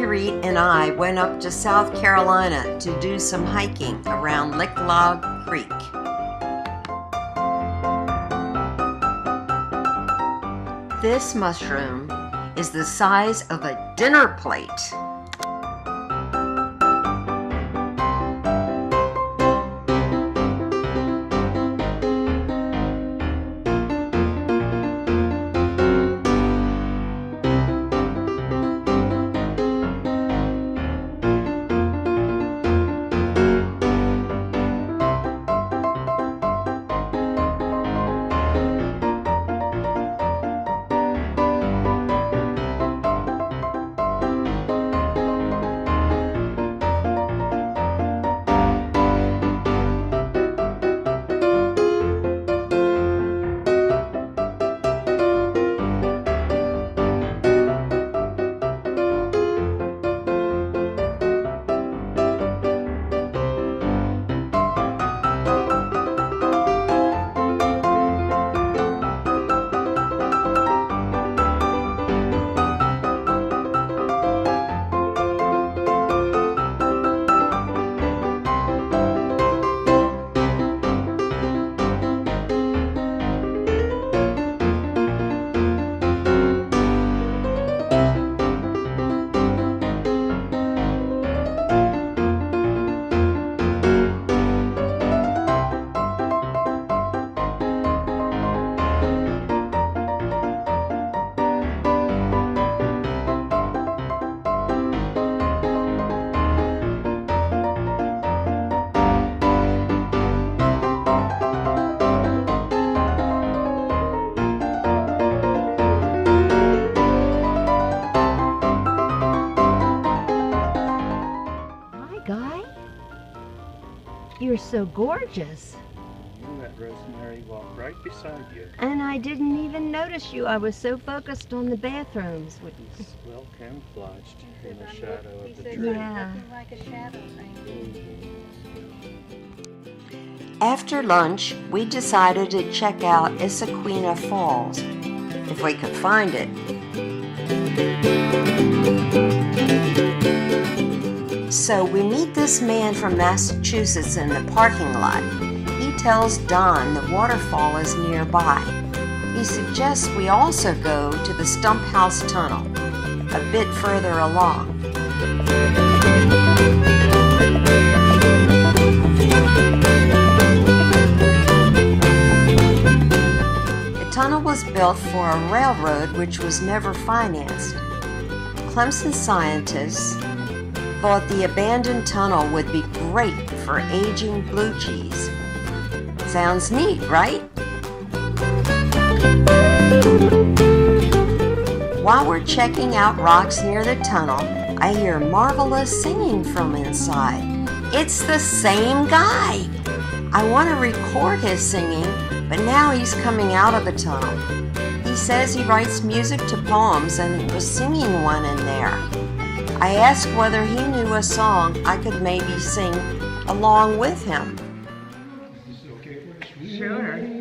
Reed and I went up to South Carolina to do some hiking around Licklog Creek. This mushroom is the size of a dinner plate. You're so gorgeous. You let Rosemary walk right beside you. And I didn't even notice you. I was so focused on the bathrooms. He's well camouflaged in the shadow of the tree. Yeah. Like a shadow thing. After lunch, we decided to check out Issaqueena Falls, if we could find it. So we meet this man from Massachusetts in the parking lot. He tells Don the waterfall is nearby. He suggests we also go to the Stump House Tunnel, a bit further along. The tunnel was built for a railroad which was never financed. Clemson scientists thought the abandoned tunnel would be great for aging blue cheese. Sounds neat, right? While we're checking out rocks near the tunnel, I hear marvelous singing from inside. It's the same guy! I want to record his singing, but now he's coming out of the tunnel. He says he writes music to poems and was singing one in there. I asked whether he knew a song I could maybe sing along with him. Sure.